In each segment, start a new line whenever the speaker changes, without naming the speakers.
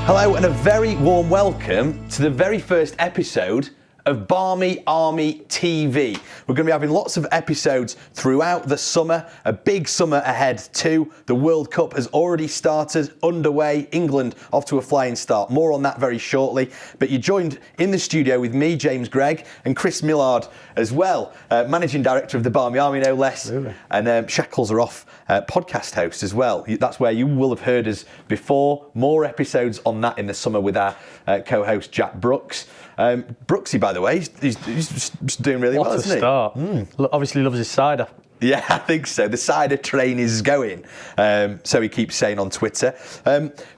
Hello and a very warm welcome to the very first episode of Barmy Army TV. We're going to be having lots of episodes throughout the summer, a big summer ahead too. The World Cup has already started, underway, England off to a flying start. More on that very shortly. But you're joined in the studio with me, James Gregg, and Chris Millard as well, Managing Director of the Barmy Army, no less. Absolutely. And Shackles Are Off podcast host as well. That's where you will have heard us before. More episodes on that in the summer with our co-host Jack Brooks. Brooksy, by the way, he's just doing really well, isn't he?
What a start. Obviously loves his cider. Yeah,
I think so. The cider train is going, so he keeps saying on Twitter.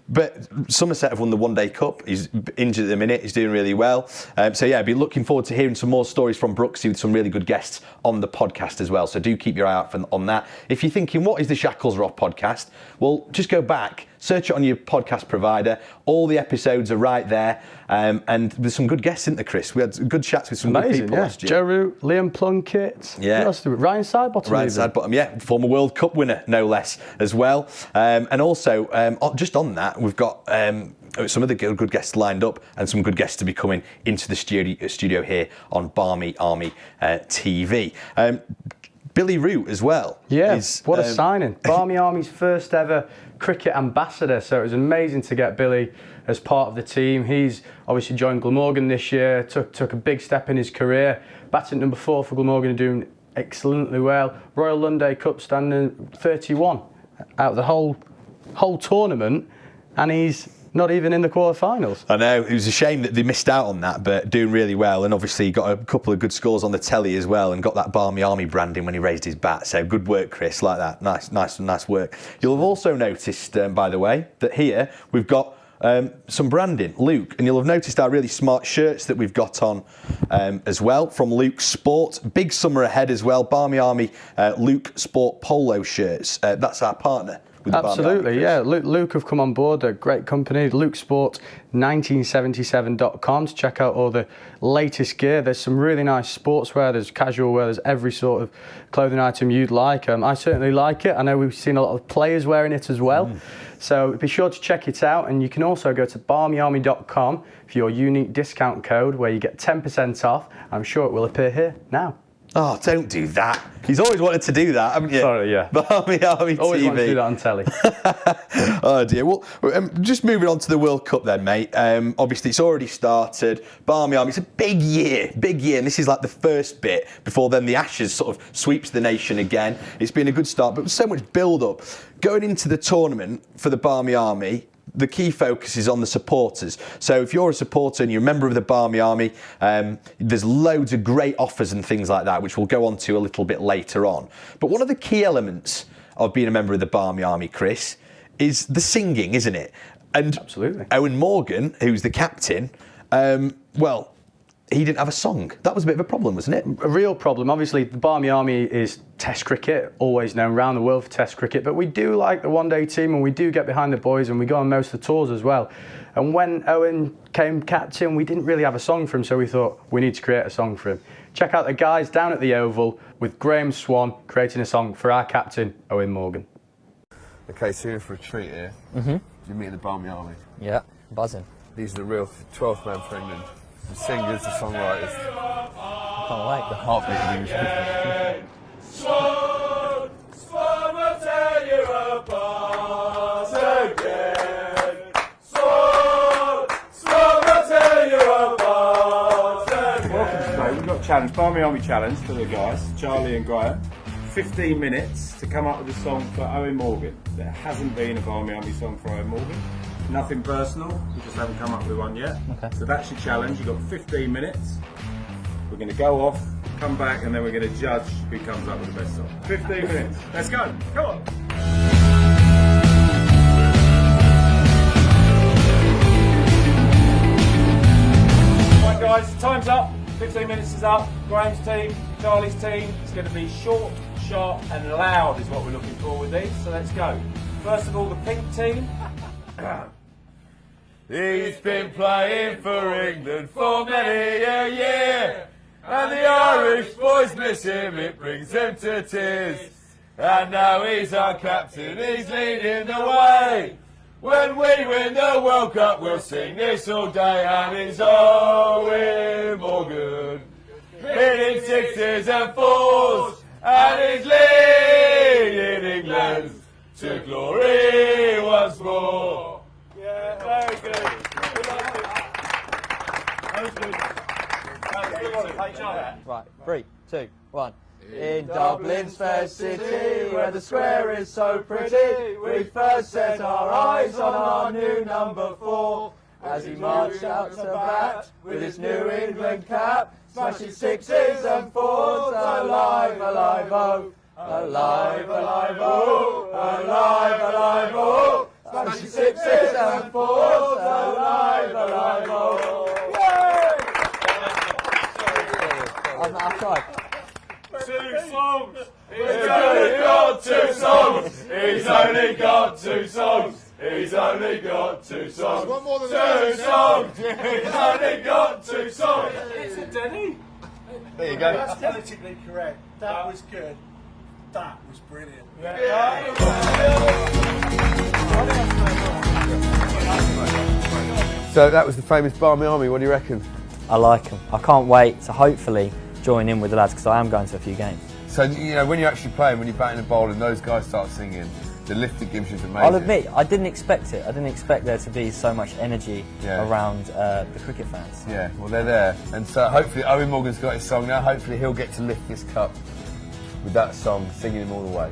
But Somerset have won the One Day Cup. He's injured at the minute. He's doing really well. So yeah, I'd be looking forward to hearing some more stories from Brooksy with some really good guests on the podcast as well. So do keep your eye out on that. If you're thinking, what is the Shackles Are Off podcast? Well, just go back, search it on your podcast provider. All the episodes are right there. And there's some good guests, isn't there, Chris? We had good chats with some good people last year.
Joe Root, Liam Plunkett.
Yeah.
Who else did we? Ryan Sidebottom.
Ryan Sidebottom, yeah. Former World Cup winner, no less, as well. And also, just on that, we've got some of the good guests lined up and some good guests to be coming into the studio here on Barmy Army TV. Billy Root as well.
Yeah, what a signing. Barmy Army's first ever cricket ambassador. So it was amazing to get Billy as part of the team. He's obviously joined Glamorgan this year, took a big step in his career. Batting number 4 for Glamorgan and doing excellently well. Royal Lunday Cup standing 31 out of the whole tournament, and he's not even in the quarterfinals.
I know, it was a shame that they missed out on that, but doing really well, and obviously got a couple of good scores on the telly as well, and got that Barmy Army branding when he raised his bat. So good work, Chris, like that. Nice work. You'll have also noticed, by the way, that here we've got some branding, Luke, and you'll have noticed our really smart shirts that we've got on as well from Luke Sport. Big summer ahead as well. Barmy Army Luke Sport polo shirts. That's our partner.
Absolutely, yeah. Luke have come on board, a great company, LukeSport1977.com, to check out all the latest gear. There's some really nice sportswear, there's casual wear, there's every sort of clothing item you'd like. I certainly like it. I know we've seen a lot of players wearing it as well. So be sure to check it out, and you can also go to barmyarmy.com for your unique discount code where you get 10% off. I'm sure it will appear here now.
Oh, don't do that. He's always wanted to do that, haven't you?
Sorry, yeah.
Barmy Army
always
TV.
Always want to do that on telly.
Oh dear. Well, just moving on to the World Cup then, mate. Obviously, it's already started. Barmy Army, it's a big year, and this is like the first bit before then the Ashes sort of sweeps the nation again. It's been a good start, but so much build-up. Going into the tournament for the Barmy Army, the key focus is on the supporters. So if you're a supporter and you're a member of the Barmy Army, there's loads of great offers and things like that, which we'll go on to a little bit later on. But one of the key elements of being a member of the Barmy Army, Chris, is the singing, isn't it? And
absolutely.
Owen Morgan, who's the captain, he didn't have a song. That was a bit of a problem, wasn't it?
A real problem. Obviously, the Barmy Army is Test cricket, always known around the world for Test cricket, but we do like the one-day team, and we do get behind the boys, and we go on most of the tours as well. And when Owen came captain, we didn't really have a song for him, so we thought we need to create a song for him. Check out the guys down at the Oval with Graham Swan creating a song for our captain, Owen Morgan.
Okay, so you're in for a treat here. You meet the Barmy Army.
Yeah, buzzing.
These are the real 12th man for England. The singers, the songwriters.
I can't wait.
The heartbeat of English
Swan will tear you apart again. Swan will tear you apart again.
Welcome today. We've got a challenge, Barmy Army challenge for the guys, Charlie and Graham. 15 minutes to come up with a song for Owen Morgan. There hasn't been a Barmy Army song for Owen Morgan. Nothing personal, we just haven't come up with one yet.
Okay.
So that's your challenge. You've got 15 minutes. We're going to go off, come back, and then we're going to judge who comes up with the best song. 15 minutes. Let's go. Come on. Right, guys, time's up. 15 minutes is up. Graham's team, Charlie's team. It's going to be short, sharp, and loud is what we're looking for with these. So let's go. First of all, the pink team.
He's been playing for England for many a year, and the Irish boys miss him, it brings them to tears. And now he's our captain, he's leading the way. When we win the World Cup, we'll sing this all day, and it's Owen Morgan. Hitting sixes and fours, and he's leading England to glory once more. Yeah, very good. That was good.
Right, 3, 2, 1. In Dublin's fair city, where the square is so pretty, we first set our eyes on our new number 4. As he marched out to bat with his New England cap, smashing sixes and fours, alive, alive, oh, alive, alive, oh, alive, alive, oh, smashing sixes and fours, alive, alive, oh. I've tried.
2 songs! He's only got 2 songs! He's only got 2 songs! He's only got 2 songs! 2 songs! He's only got 2 songs! It's a Denny!
There you go.
That's politically correct. That was good. That was brilliant.
So that was the famous Barmy Army. What do you reckon?
I like them. I can't wait to hopefully join in with the lads because I am going to a few games.
So, you know, when you're actually playing, when you're batting and bowling, those guys start singing, the lift it gives you is amazing.
I'll admit, I didn't expect it. I didn't expect there to be so much energy around the cricket fans.
Yeah, well, they're there. And so hopefully Owen Morgan's got his song now. Hopefully he'll get to lift this cup with that song, singing him all the way.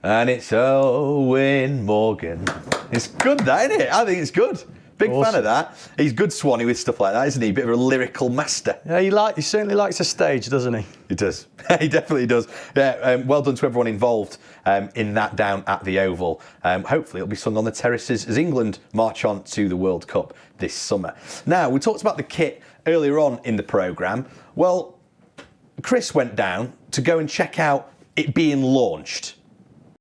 And it's Owen Morgan. It's good, that, isn't it? I think it's good. Big fan of that. He's good Swanee with stuff like that, isn't he? Bit of a lyrical master.
Yeah, he certainly likes a stage, doesn't he?
He does. He definitely does. Yeah, well done to everyone involved in that down at the Oval. Hopefully it'll be sung on the terraces as England march on to the World Cup this summer. Now, we talked about the kit earlier on in the programme. Well, Chris went down to go and check out it being launched.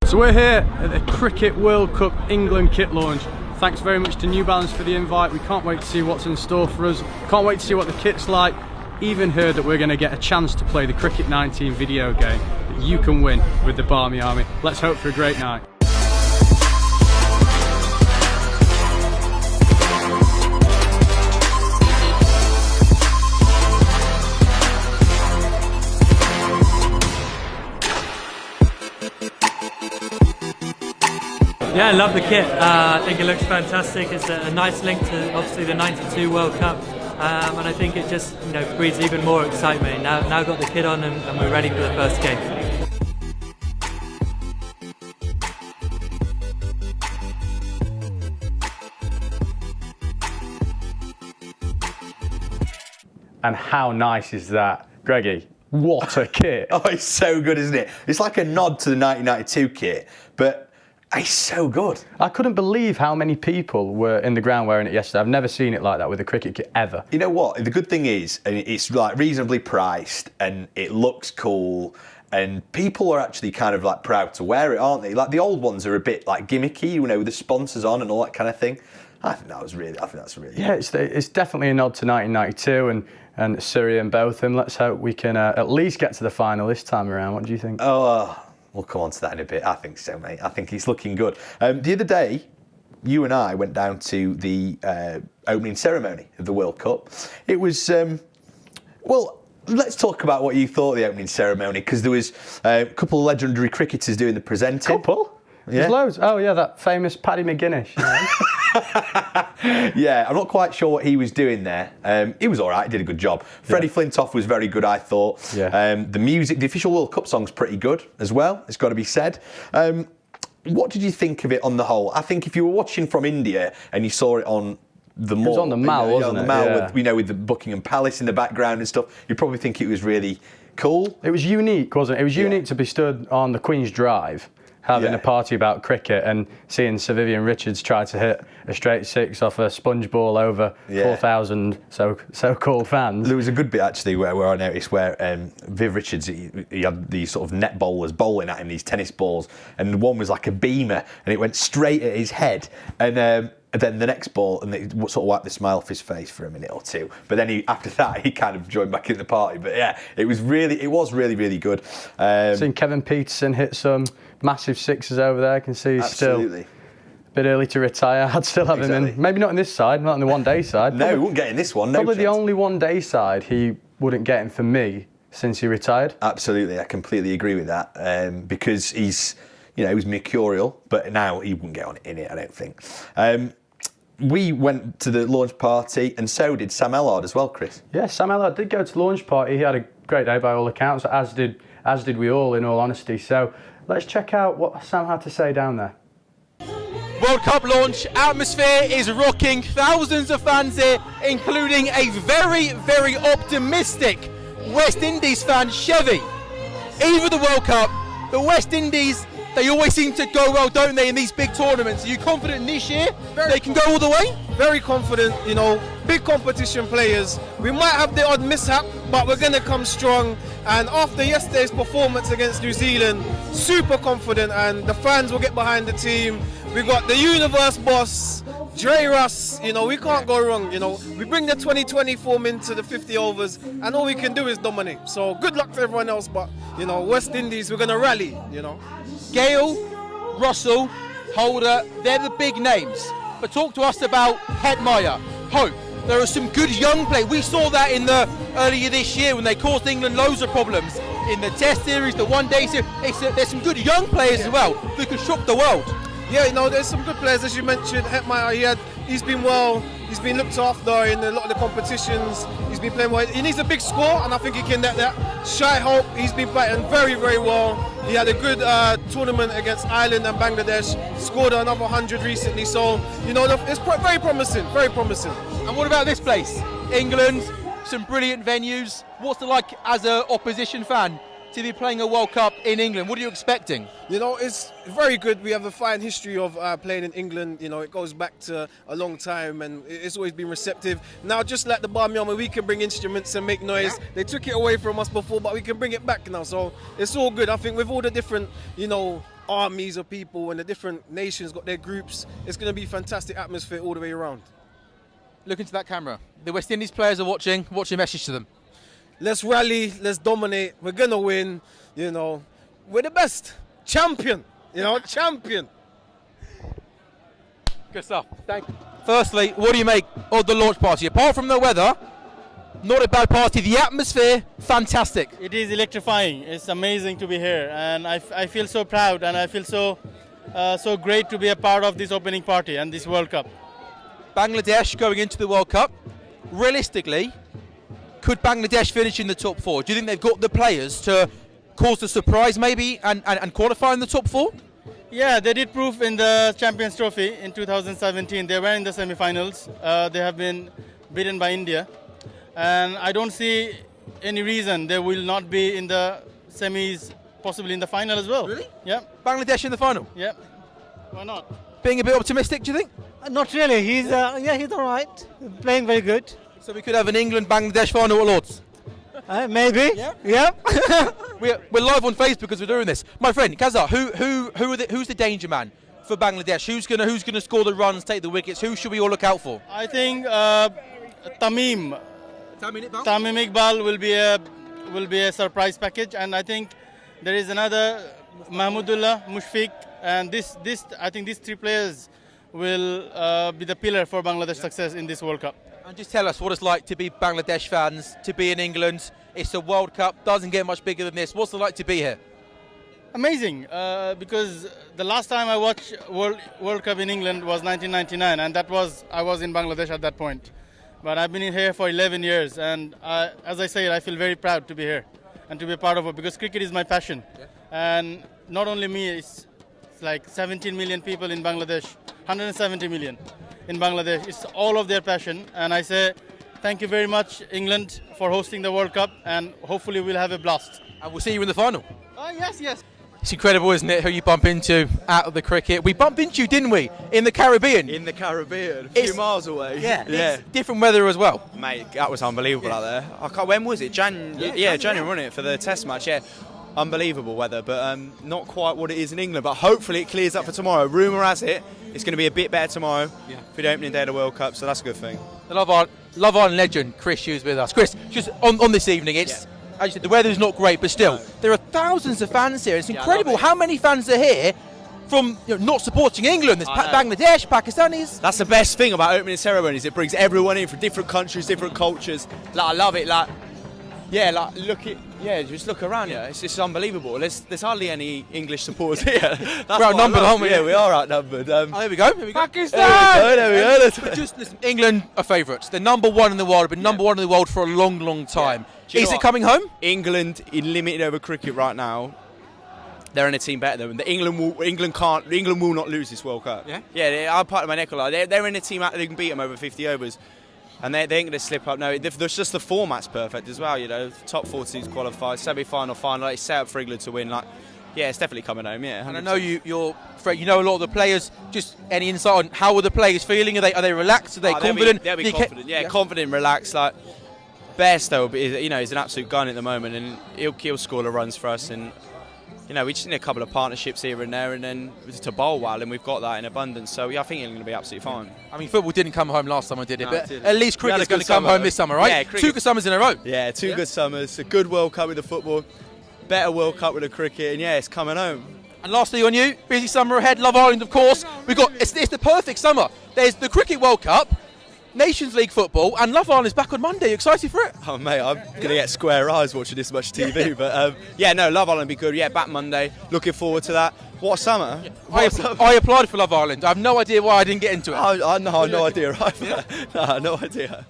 So we're here at the Cricket World Cup England kit launch. Thanks very much to New Balance for the invite. We can't wait to see what's in store for us. Can't wait to see what the kit's like. Even heard that we're going to get a chance to play the Cricket 19 video game that you can win with the Barmy Army. Let's hope for a great night.
Yeah, I love the kit. I think it looks fantastic. It's a nice link to obviously the '92 World Cup, and I think it just breeds even more excitement. Now got the kit on and we're ready for the first game.
And how nice is that? Greggy, what a kit.
Oh, it's so good, isn't it? It's like a nod to the 1992 kit, but it's so good.
I couldn't believe how many people were in the ground wearing it yesterday. I've never seen it like that with a cricket kit ever.
You know what? The good thing is, it's like reasonably priced and it looks cool, and people are actually kind of like proud to wear it, aren't they? Like the old ones are a bit like gimmicky, with the sponsors on and all that kind of thing. I think that's really
yeah. It's definitely a nod to 1992 and Surrey and Botham. Let's hope we can at least get to the final this time around. What do you think?
Oh. We'll come on to that in a bit. I think so, mate. I think he's looking good. The other day, you and I went down to the opening ceremony of the World Cup. It was, well, let's talk about what you thought of the opening ceremony, because there was a couple of legendary cricketers doing the presenting.
Couple?
Yeah.
There's loads. Oh, yeah, that famous Paddy McGuinness.
Yeah, I'm not quite sure what he was doing there. He was all right, did a good job. Freddie Flintoff was very good, I thought.
Yeah.
The music, the official World Cup song's pretty good as well, it's got to be said. What did you think of it on the whole? I think if you were watching from India and you saw it on the Mall,
it was on the Mall, wasn't it?
On the Mall,
yeah.
with the Buckingham Palace in the background and stuff, you'd probably think it was really cool.
It was unique, wasn't it? It was unique to be stood on the Queen's Drive, having a party about cricket and seeing Sir Vivian Richards try to hit a straight six off a sponge ball over 4,000 so-called fans.
There was a good bit actually where I noticed where Viv Richards, he had these sort of net bowlers bowling at him, these tennis balls, and one was like a beamer and it went straight at his head, and And then the next ball, and it sort of wiped the smile off his face for a minute or two. But then after that, he kind of joined back in the party. But yeah, it was really, really good.
Seen Kevin Peterson hit some massive sixes over there. I can see he's still a bit early to retire. I'd still have him in. Maybe not on this side, not on the one-day side.
No, he wouldn't get in this one.
Probably the only one-day side he wouldn't get in for me since he retired.
Absolutely, I completely agree with that. Because he's, he was mercurial, but now he wouldn't get on in it, I don't think. We went to the launch party, and so did Sam Ellard as well, Chris.
Yeah, Sam Ellard did go to the launch party. He had a great day by all accounts, as did we all, in all honesty. So let's check out what Sam had to say down there.
World Cup launch atmosphere is rocking. Thousands of fans here, including a very, very optimistic West Indies fan, Chevy. Even the World Cup, the West Indies, they always seem to go well, don't they, in these big tournaments? Are you confident this year they can go all the way?
Very confident, big competition players. We might have the odd mishap, but we're going to come strong. And after yesterday's performance against New Zealand, super confident, and the fans will get behind the team. We got the universe boss, Dre Russ, we can't go wrong, We bring the 2020 form into the 50 overs, and all we can do is dominate. So good luck to everyone else, but, West Indies, we're going to rally,
Gale, Russell, Holder, they're the big names. But talk to us about Hetmeyer, Hope. There are some good young players. We saw that in the earlier this year when they caused England loads of problems in the Test series, the one-day series. There's some good young players as well who can shock the world.
Yeah, there's some good players, as you mentioned. Hetmeyer, he's been well. He's been looked after in a lot of the competitions. He's been playing well. He needs a big score, and I think he can get that. Shai Hope, he's been playing very, very well. He had a good tournament against Ireland and Bangladesh. Scored another 100 recently. So, it's very promising, very promising.
And what about this place? England, some brilliant venues. What's it like as an opposition fan to be playing a World Cup in England? What are you expecting?
It's very good. We have a fine history of playing in England. It goes back to a long time, and it's always been receptive. Now, just like the Barmy, we can bring instruments and make noise. They took it away from us before, but we can bring it back now. So it's all good. I think with all the different, armies of people and the different nations got their groups, it's going to be fantastic atmosphere all the way around.
Look into that camera. The West Indies players are watching. What's your message to them?
Let's rally, let's dominate, we're going to win, we're the best, champion, champion.
Good stuff, thank you. Firstly, what do you make of the launch party? Apart from the weather, not a bad party, the atmosphere, fantastic.
It is electrifying, it's amazing to be here, and I feel so proud, and I feel so great to be a part of this opening party and this World Cup.
Bangladesh going into the World Cup, realistically, could Bangladesh finish in the top four? Do you think they've got the players to cause the surprise maybe and qualify in the top four?
Yeah, they did prove in the Champions Trophy in 2017. They were in the semi-finals. They have been beaten by India. And I don't see any reason they will not be in the semis, possibly in the final as well.
Really?
Yeah.
Bangladesh in the final?
Yeah. Why not?
Being a bit optimistic, do you think?
Not really. He's he's all right. Playing very good.
So we could have an England-Bangladesh final at Lords?
Maybe. Yeah.
We're live on Facebook because we're doing this. My friend Kazar, who's the danger man for Bangladesh? Who's gonna score the runs, take the wickets? Who should we all look out for?
I think Tamim Iqbal will be a surprise package, and I think there is another Mahmudullah, Mushfiq, and I think these three players will be the pillar for Bangladesh success in this World Cup.
And just tell us what it's like to be Bangladesh fans, to be in England. It's a World Cup, doesn't get much bigger than this. What's it like to be here?
Amazing, because the last time I watched World Cup in England was 1999, and I was in Bangladesh at that point. But I've been in here for 11 years, and as I said, I feel very proud to be here and to be a part of it, because cricket is my passion. Yeah. And not only me, it's like 17 million people in Bangladesh, 170 million in Bangladesh. It's all of their passion, and I say thank you very much, England, for hosting the World Cup, and hopefully we'll have a blast.
And we'll see you in the final.
Yes.
It's incredible, isn't it, who you bump into out of the cricket. We bumped into you, didn't we, in the Caribbean?
In the Caribbean, a few miles away.
Yeah. Different weather as well.
Mate, that was unbelievable out there. When was it? January, wasn't it, for the Test match? Yeah. unbelievable weather, but not quite what it is in England. But hopefully it clears up for tomorrow. Rumour has it it's going to be a bit better tomorrow for the opening day of the World Cup, so that's a good thing.
The Love Island legend Chris Hughes with us. Chris, just on this evening, it's as you said, the weather's not great, but still there are thousands of fans here. It's incredible how many fans are here from not supporting England. There's Bangladesh, Pakistanis.
That's the best thing about opening ceremonies. It brings everyone in from different countries, different cultures. Like, I love it. Just look around here. It's just unbelievable. There's hardly any English supporters here.
We're outnumbered, aren't we?
Yeah, we are outnumbered.
There we go.
Pakistan! There we go.
But just listen, England are favourites. They're number one in the world. Been number one in the world for a long, long time. Is it coming home?
England, in limited over cricket right now, they're in a team better than them. England will not lose this World Cup. I'm part of my neck. They're in a team out they can beat them over 50 overs. And they ain't going to slip up. No, there's just the format's perfect as well. Top 4 teams qualify, semi-final, final. It's set up for England to win. It's definitely coming home. Yeah, 100%.
And I know you're Fred. You know a lot of the players. Just any insight on how are the players feeling? Are they relaxed? Are they confident?
They'll be confident. Yeah, confident, relaxed. Best though, he's an absolute gun at the moment, and he'll score the runs for us. And we just need a couple of partnerships here and there, and then to bowl well, and we've got that in abundance. So I think England will be absolutely fine.
I mean, football didn't come home last summer, did it? But at least cricket's going to come home this summer, right?
Yeah,
2 good summers in a row.
Yeah, two good summers. A good World Cup with the football, better World Cup with the cricket, and it's coming home.
And lastly on you, busy summer ahead. Love Island, of course. It's the perfect summer. There's the Cricket World Cup, Nations League football, and Love Island is back on Monday. You excited for it?
Oh mate, I'm going to get square eyes watching this much TV. But Love Island will be good. Yeah, back Monday. Looking forward to that. What summer?
I applied for Love Island. I have no idea why I didn't get into it.
I no idea either. No idea.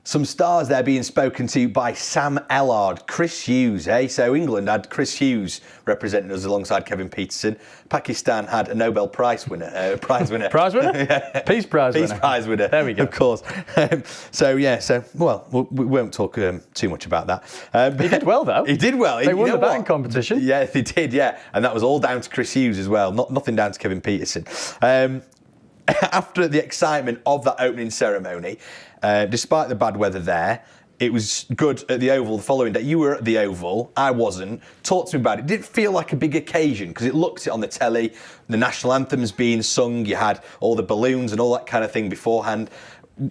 Some stars there being spoken to by Sam Ellard, Chris Hughes, So England had Chris Hughes representing us alongside Kevin Peterson. Pakistan had a Nobel Prize winner.
Prize winner? Peace Prize winner.
Peace Prize winner.
There we go.
Of course. We won't talk too much about that.
He did well, though.
He did well.
They won the batting competition.
Yeah, they did, And that was all down to Chris Hughes as well. Nothing down to Kevin Peterson. After the excitement of that opening ceremony, despite the bad weather there, it was good at the Oval the following day. You were at the Oval, I wasn't. Talk to me about it. Did it feel like a big occasion? Because it looked it on the telly, the national anthems being sung, you had all the balloons and all that kind of thing beforehand.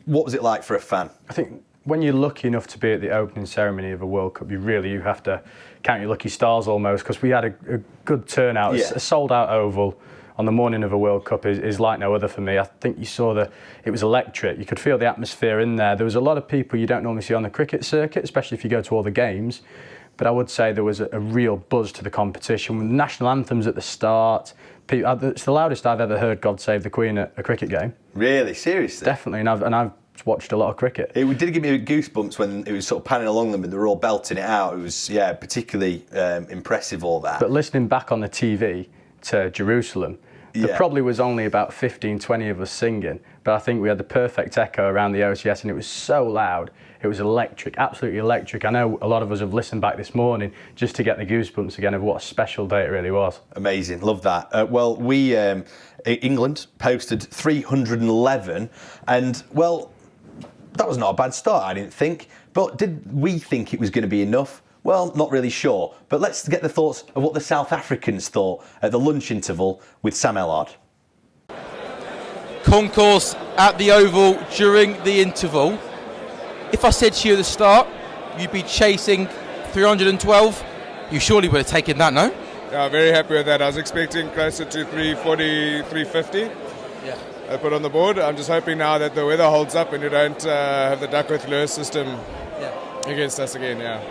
What was it like for a fan?
I think when you're lucky enough to be at the opening ceremony of a World Cup, you have to count your lucky stars almost, because we had a good turnout. A sold-out Oval on the morning of a World Cup is like no other for me. I think you saw it was electric. You could feel the atmosphere in there. There was a lot of people you don't normally see on the cricket circuit, especially if you go to all the games. But I would say there was a real buzz to the competition. With national anthems at the start, it's the loudest I've ever heard God Save the Queen at a cricket game.
Really? Seriously?
Definitely, and I've watched a lot of cricket.
It did give me goosebumps when it was sort of panning along them and they were all belting it out. It was, particularly impressive, all that.
But listening back on the TV to Jerusalem, there probably was only about 15, 20 of us singing, but I think we had the perfect echo around the OCS, and it was so loud. It was electric, absolutely electric. I know a lot of us have listened back this morning just to get the goosebumps again of what a special day it really was.
Amazing, love that. England posted 311, and that was not a bad start, I didn't think. But did we think it was going to be enough? Well, not really sure. But let's get the thoughts of what the South Africans thought at the lunch interval with Sam Ellard.
Concourse at the Oval during the interval. If I said to you at the start, you'd be chasing 312, you surely would have taken that, no?
Yeah, very happy with that. I was expecting closer to 340, 350.
Yeah.
I put on the board. I'm just hoping now that the weather holds up and you don't have the Duckworth-Lewis system against us again,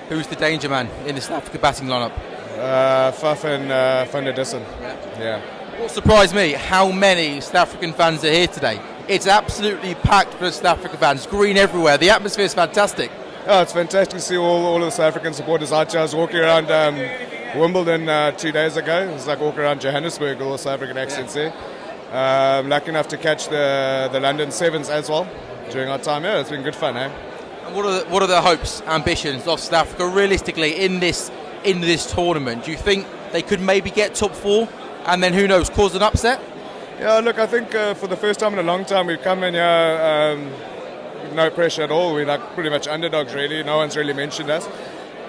Who's the danger man in the South Africa batting lineup?
Faf and Van der Dussen. Yeah.
What surprised me, how many South African fans are here today. It's absolutely packed for South African fans, green everywhere. The atmosphere is fantastic.
Oh, it's fantastic to see all of the South African supporters out here. I was walking around Wimbledon 2 days ago. It was like walking around Johannesburg, all the South African accents there. Lucky enough to catch the London Sevens as well during our time here. It's been good fun,
And what are the hopes, ambitions of South Africa realistically in this tournament? Do you think they could maybe get top 4 and then who knows, cause an upset?
Yeah, look, I think for the first time in a long time we've come in here with no pressure at all. We're like pretty much underdogs really. No one's really mentioned us.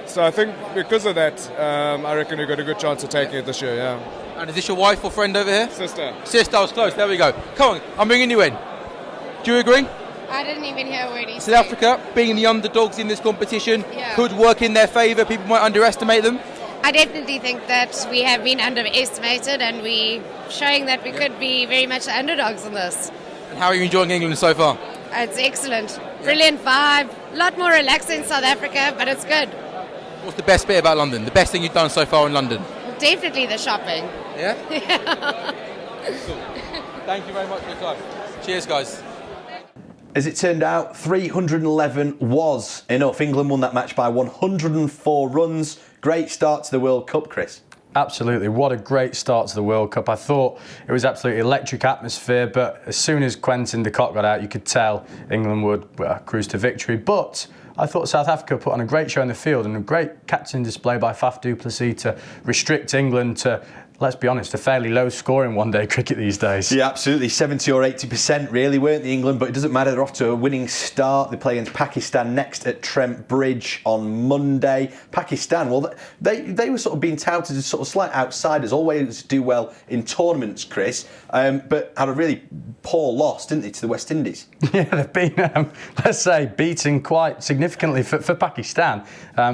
So I think because of that, I reckon we've got a good chance of taking it this year, yeah.
And is this your wife or friend over here?
Sister.
Sister, I was close. There we go. Come on, I'm bringing you in. Do you agree?
I didn't even hear a word he
South
said.
Africa, being the underdogs in this competition,
Yeah.
could work in their favour. People might underestimate them.
I definitely think that we have been underestimated and we showing that we could be very much the underdogs in this.
And how are you enjoying England so far?
It's excellent. Brilliant vibe. A lot more relaxed in South Africa, but it's good.
What's the best bit about London? The best thing you've done so far in London?
Definitely the shopping.
Yeah? Cool. Thank you very much for your time. Cheers, guys.
As it turned out, 311 was enough. England won that match by 104 runs. Great start to the World Cup, Chris.
Absolutely, what a great start to the World Cup. I thought it was absolutely electric atmosphere, but as soon as Quentin de Kock got out, you could tell England would cruise to victory. But I thought South Africa put on a great show in the field and a great captain display by Faf du Plessis to restrict England to, let's be honest, a fairly low score in one-day cricket these days.
Yeah, absolutely. 70 or 80% really, weren't they, England? But it doesn't matter. They're off to a winning start. They play against Pakistan next at Trent Bridge on Monday. Pakistan, well, they were sort of being touted as sort of slight outsiders, always do well in tournaments, Chris, but had a really poor loss, didn't they, to the West Indies?
Yeah, they've been, let's say, beaten quite significantly for Pakistan,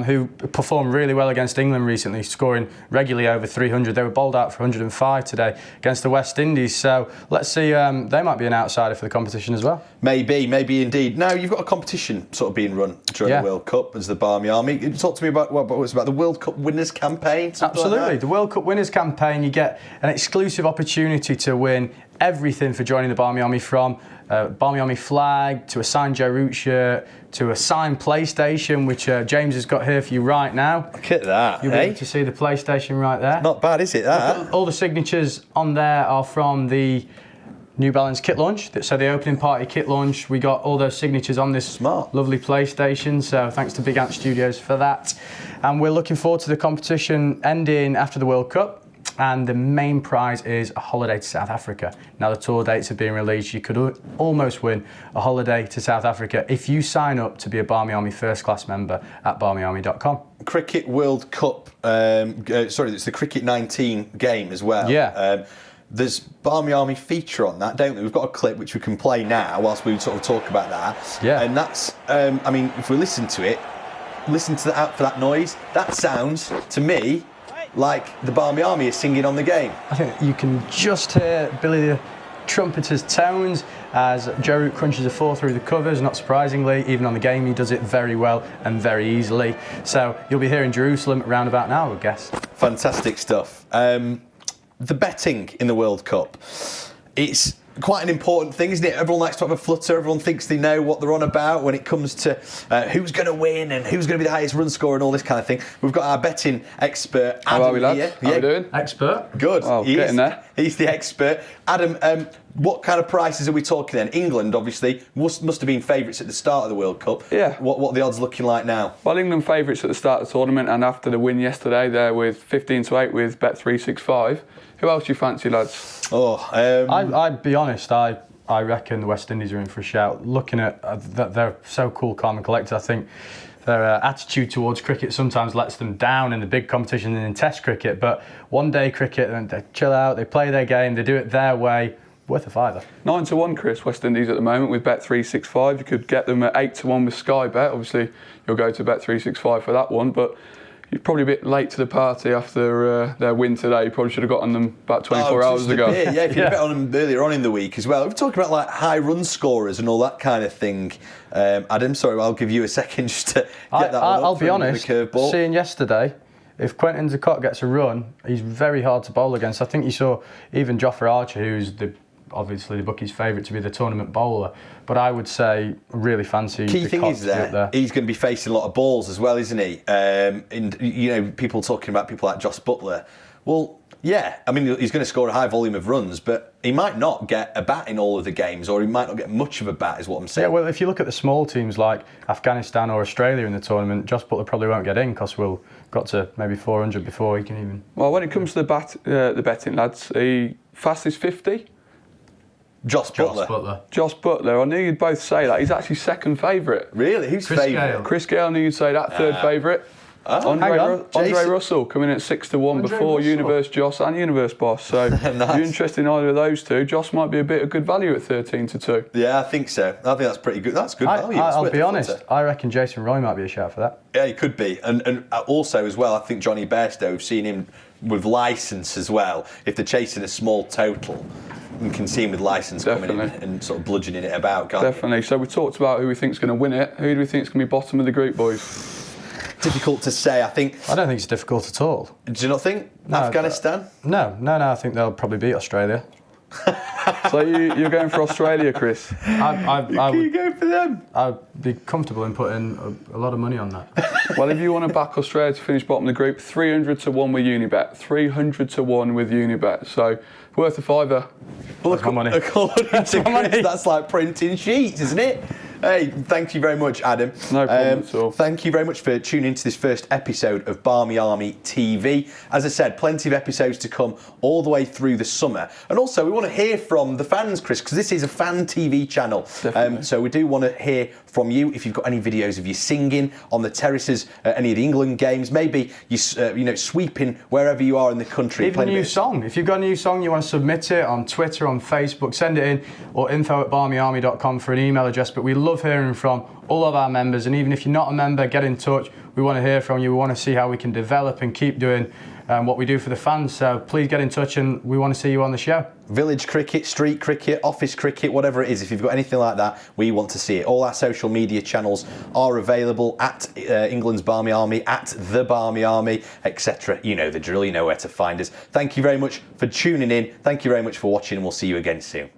who performed really well against England recently, scoring regularly over 300. They were bowled out for 105 today against the West Indies. So let's see, they might be an outsider for the competition as well.
Maybe indeed. Now, you've got a competition sort of being run during the World Cup as the Barmy Army. Talk to me about what was about the World Cup Winners' Campaign.
Absolutely.
Like
the World Cup Winners' Campaign, you get an exclusive opportunity to win everything for joining the Barmy Army, from Barmy Army flag to a signed Joe Root shirt to a signed PlayStation, which James has got here for you right now.
Look at that.
You'll be able to see the PlayStation right there.
Not bad, is it, that?
All the signatures on there are from the New Balance kit launch. So the opening party kit launch, we got all those signatures on this lovely PlayStation. So thanks to Big Ant Studios for that. And we're looking forward to the competition ending after the World Cup. And the main prize is a holiday to South Africa. Now the tour dates are being released. You could almost win a holiday to South Africa if you sign up to be a Barmy Army first class member at barmyarmy.com.
Cricket World Cup, it's the Cricket 19 game as well.
Yeah.
There's Barmy Army feature on that, don't we? We've got a clip which we can play now whilst we sort of talk about that.
Yeah.
And that's, I mean, if we listen to it, listen to that for that noise, that sounds to me like the Barmy Army is singing on the game.
I think you can just hear Billy the trumpeter's tones as Joe Root crunches a 4 through the covers. Not surprisingly, even on the game he does it very well and very easily. So you'll be here in Jerusalem around about now, I would guess.
Fantastic stuff. The betting in the World Cup, it's quite an important thing, isn't it? Everyone likes to have a flutter. Everyone thinks they know what they're on about when it comes to who's going to win and who's going to be the highest run scorer and all this kind of thing. We've got our betting expert, Adam.
How are we, lads?
Here.
How are we doing?
Expert.
Good.
Oh, getting there.
He's the expert. Adam, what kind of prices are we talking then? England, obviously, must have been favourites at the start of the World Cup.
Yeah.
What are the odds looking like now?
Well, England favourites at the start of the tournament, and after the win yesterday, they're with 15-8 with Bet365. Who else do you fancy, lads?
I'd be honest, I reckon the West Indies are in for a shout. Looking at that, they're so cool, calm and collected. I think their attitude towards cricket sometimes lets them down in the big competition and in Test cricket. But one-day cricket, and they chill out, they play their game, they do it their way. Worth a fiver.
9-1, Chris, West Indies at the moment with Bet365. You could get them at 8-1 with Sky Bet. Obviously, you'll go to Bet365 for that one, but you're probably a bit late to the party after their win today. You probably should have got on them about 24 hours ago.
Yeah, if you'd bet on them earlier on in the week as well. We're talking about like high run scorers and all that kind of thing. Adam, sorry, I'll give you a second just to get that one up.
I'll be honest,
curveball.
seeing yesterday, if Quentin de Kock gets a run, he's very hard to bowl against. I think you saw even Jofra Archer, who's obviously the bookies' favourite to be the tournament bowler, but I would say really fancy.
Key thing is there, he's going to be facing a lot of balls as well, isn't he? And you know, people talking about people like Joss Butler. Well, yeah, I mean, he's going to score a high volume of runs, but he might not get a bat in all of the games, or he might not get much of a bat, is what I'm saying.
Yeah, well, if you look at the small teams like Afghanistan or Australia in the tournament, Joss Butler probably won't get in because we'll got to maybe 400 before he can even.
Well, when it comes to the betting, lads, the fastest 50.
Joss Butler.
Joss Butler. I knew you'd both say that. He's actually second favourite.
Really? Who's favourite?
Chris Gale. I knew you'd say that, third favourite. Andre Russell coming in at 6 to 1 before
Russell.
Universe Joss and Universe Boss. So
Nice.
if you're interested in either of those two, Joss might be a bit of good value at 13 to 2.
Yeah, I think so. I think that's pretty good. That's good value. It's
I'll
worth
be
the
honest,
footer.
I reckon Jason Roy might be a shout for that.
Yeah, he could be. And also as well, I think Johnny Bairstow, we've seen him with licence as well. If they're chasing a small total, you can see him with licence coming in and sort of bludgeoning it about, can't
Definitely. So we talked about who we think's going to win it. Who do we think's going to be bottom of the group, boys?
Difficult to say. I
don't think it's difficult at all.
Do you not think?
No,
Afghanistan?
No. I think they'll probably beat Australia.
So you're going for Australia, Chris?
You go for them?
I'd be comfortable in putting a lot of money on that.
Well, if you want to back Australia to finish bottom of the group, 300 to 1 with Unibet. 300 to 1 with Unibet. So worth a fiver.
Well, according to Chris, that's like printing sheets, isn't it? Hey, thank you very much, Adam.
No problem at all.
Thank you very much for tuning into this first episode of Barmy Army TV. As I said, plenty of episodes to come all the way through the summer. And also, we want to hear from the fans, Chris, because this is a fan TV channel. So we do want to hear from you if you've got any videos of you singing on the terraces at any of the England games. Maybe you sweeping wherever you are in the country.
Even a new song. If you've got a new song, you want to submit it on Twitter, on Facebook, send it in, or info@barmyarmy.com for an email address. But we love hearing from all of our members, and even if you're not a member, get in touch. We want to hear from you. We want to see how we can develop and keep doing what we do for the fans. So please get in touch, and we want to see you on the show.
Village cricket, street cricket, office cricket, whatever it is, if you've got anything like that, we want to see it. All our social media channels are available at England's Barmy Army, at the Barmy Army, etc. You know the drill, you know where to find us. Thank you very much for tuning in. Thank you very much for watching, and we'll see you again soon.